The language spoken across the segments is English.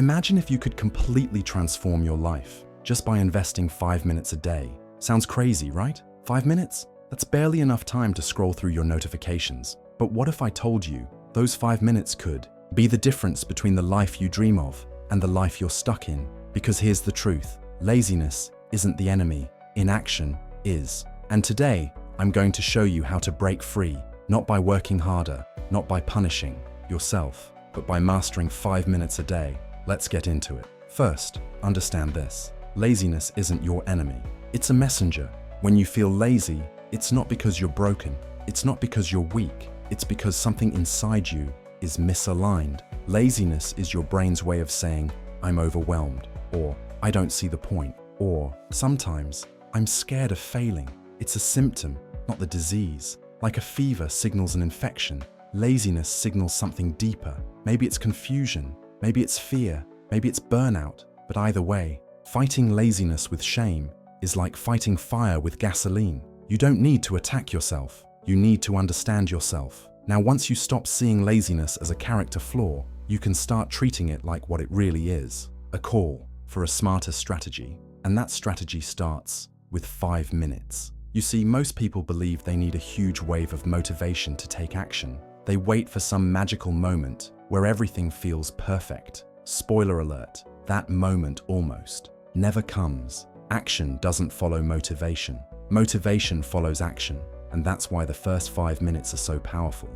Imagine if you could completely transform your life just by investing 5 minutes a day. Sounds crazy, right? 5 minutes? That's barely enough time to scroll through your notifications. But what if I told you those 5 minutes could be the difference between the life you dream of and the life you're stuck in? Because here's the truth: laziness isn't the enemy, inaction is. And today, I'm going to show you how to break free, not by working harder, not by punishing yourself, but by mastering 5 minutes a day. Let's get into it. First, understand this: laziness isn't your enemy. It's a messenger. When you feel lazy, it's not because you're broken. It's not because you're weak. It's because something inside you is misaligned. Laziness is your brain's way of saying, I'm overwhelmed, or I don't see the point, or sometimes, I'm scared of failing. It's a symptom, not the disease. Like a fever signals an infection, laziness signals something deeper. Maybe it's confusion, maybe it's fear, maybe it's burnout. But either way, fighting laziness with shame is like fighting fire with gasoline. You don't need to attack yourself. You need to understand yourself. Now, once you stop seeing laziness as a character flaw, you can start treating it like what it really is: a call for a smarter strategy. And that strategy starts with 5 minutes. You see, most people believe they need a huge wave of motivation to take action. They wait for some magical moment where everything feels perfect. Spoiler alert, that moment almost never comes. Action doesn't follow motivation. Motivation follows action, and that's why the first 5 minutes are so powerful.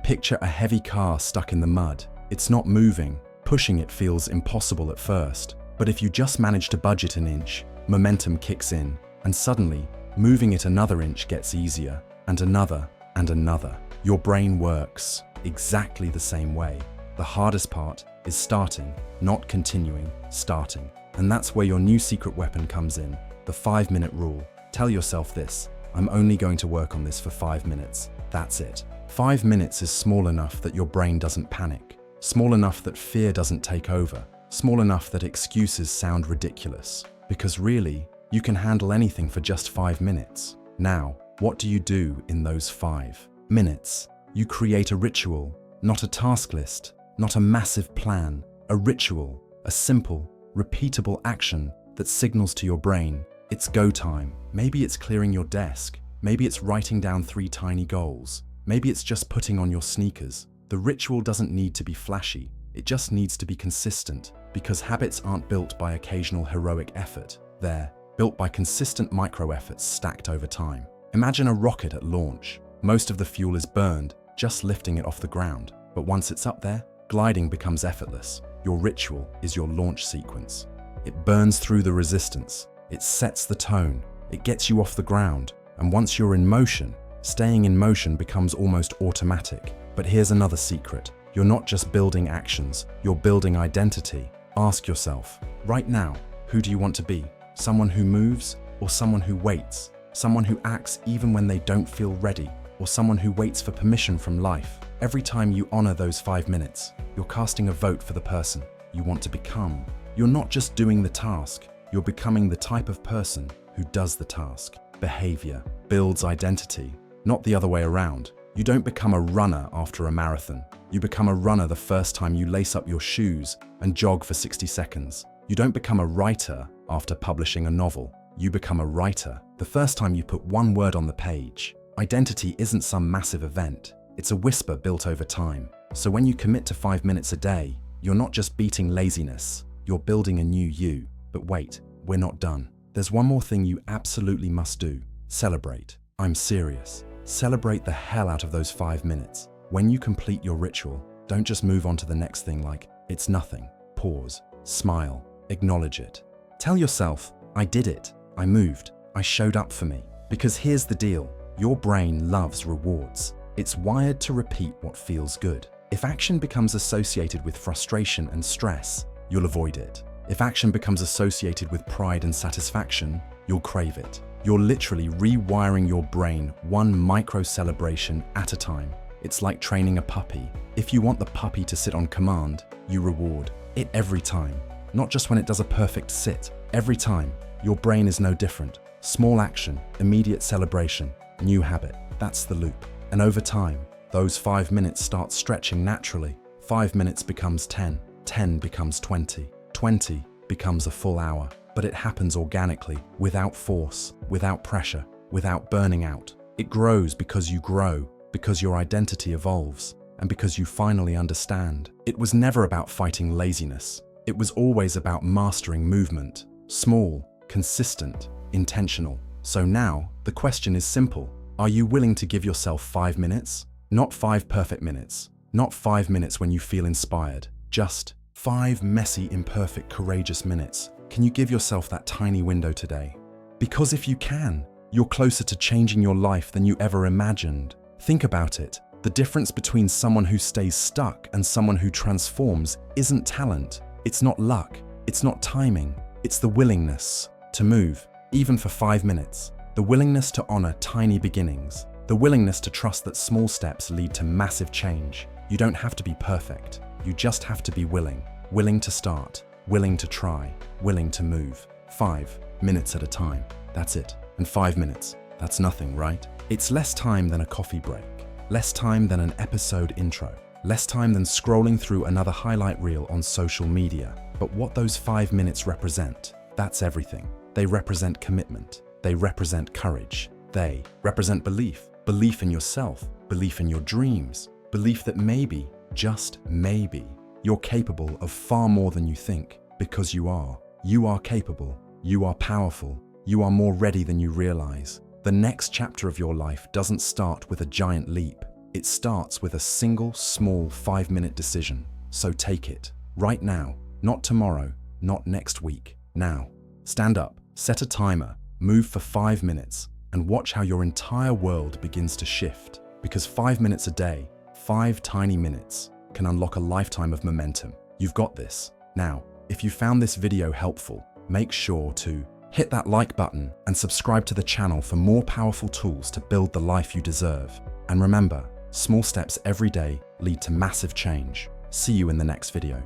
Picture a heavy car stuck in the mud. It's not moving. Pushing it feels impossible at first, but if you just manage to budget an inch, momentum kicks in, and suddenly, moving it another inch gets easier, and another, and another. Your brain works exactly the same way. The hardest part is starting, not continuing, starting. And that's where your new secret weapon comes in: the 5-minute rule. Tell yourself this: I'm only going to work on this for 5 minutes. That's it. 5 minutes is small enough that your brain doesn't panic, small enough that fear doesn't take over, small enough that excuses sound ridiculous. Because really, you can handle anything for just 5 minutes. Now, what do you do in those 5 minutes? You create a ritual, not a task list, not a massive plan. A ritual, a simple, repeatable action that signals to your brain, it's go time. Maybe it's clearing your desk. Maybe it's writing down 3 tiny goals. Maybe it's just putting on your sneakers. The ritual doesn't need to be flashy. It just needs to be consistent, because habits aren't built by occasional heroic effort. They're built by consistent micro-efforts stacked over time. Imagine a rocket at launch. Most of the fuel is burned, just lifting it off the ground. But once it's up there, gliding becomes effortless. Your ritual is your launch sequence. It burns through the resistance. It sets the tone. It gets you off the ground. And once you're in motion, staying in motion becomes almost automatic. But here's another secret. You're not just building actions, you're building identity. Ask yourself, right now, who do you want to be? Someone who moves, or someone who waits? Someone who acts even when they don't feel ready, or someone who waits for permission from life? Every time you honor those 5 minutes, you're casting a vote for the person you want to become. You're not just doing the task, you're becoming the type of person who does the task. Behavior builds identity, not the other way around. You don't become a runner after a marathon. You become a runner the first time you lace up your shoes and jog for 60 seconds. You don't become a writer after publishing a novel. You become a writer the first time you put 1 word on the page. Identity isn't some massive event. It's a whisper built over time. So when you commit to 5 minutes a day, you're not just beating laziness, you're building a new you. But wait, we're not done. There's one more thing you absolutely must do. Celebrate. I'm serious. Celebrate the hell out of those 5 minutes. When you complete your ritual, don't just move on to the next thing like it's nothing. Pause, smile, acknowledge it. Tell yourself, I did it, I moved, I showed up for me. Because here's the deal, your brain loves rewards. It's wired to repeat what feels good. If action becomes associated with frustration and stress, you'll avoid it. If action becomes associated with pride and satisfaction, you'll crave it. You're literally rewiring your brain one micro-celebration at a time. It's like training a puppy. If you want the puppy to sit on command, you reward it every time. Not just when it does a perfect sit. Every time. Your brain is no different. Small action, immediate celebration, new habit. That's the loop. And over time, those 5 minutes start stretching naturally. 5 minutes becomes 10. 10 becomes 20. 20 becomes a full hour. But it happens organically, without force, without pressure, without burning out. It grows because you grow, because your identity evolves, and because you finally understand. It was never about fighting laziness. It was always about mastering movement. Small, consistent, intentional. So now, the question is simple. Are you willing to give yourself 5 minutes? Not 5 perfect minutes. Not 5 minutes when you feel inspired. Just 5 messy, imperfect, courageous minutes. Can you give yourself that tiny window today? Because if you can, you're closer to changing your life than you ever imagined. Think about it. The difference between someone who stays stuck and someone who transforms isn't talent. It's not luck. It's not timing. It's the willingness to move, even for 5 minutes. The willingness to honor tiny beginnings. The willingness to trust that small steps lead to massive change. You don't have to be perfect. You just have to be willing. Willing to start. Willing to try. Willing to move. 5 minutes at a time. That's it. And 5 minutes. That's nothing, right? It's less time than a coffee break. Less time than an episode intro. Less time than scrolling through another highlight reel on social media. But what those 5 minutes represent, that's everything. They represent commitment. They represent courage. They represent belief. Belief in yourself. Belief in your dreams. Belief that maybe, just maybe, you're capable of far more than you think, because you are. You are capable. You are powerful. You are more ready than you realize. The next chapter of your life doesn't start with a giant leap. It starts with a single, small 5-minute decision. So take it. Right now. Not tomorrow. Not next week. Now. Stand up. Set a timer. Move for 5 minutes. And watch how your entire world begins to shift. Because 5 minutes a day, 5 tiny minutes, can unlock a lifetime of momentum. You've got this. Now, if you found this video helpful, make sure to hit that like button and subscribe to the channel for more powerful tools to build the life you deserve. And remember, small steps every day lead to massive change. See you in the next video.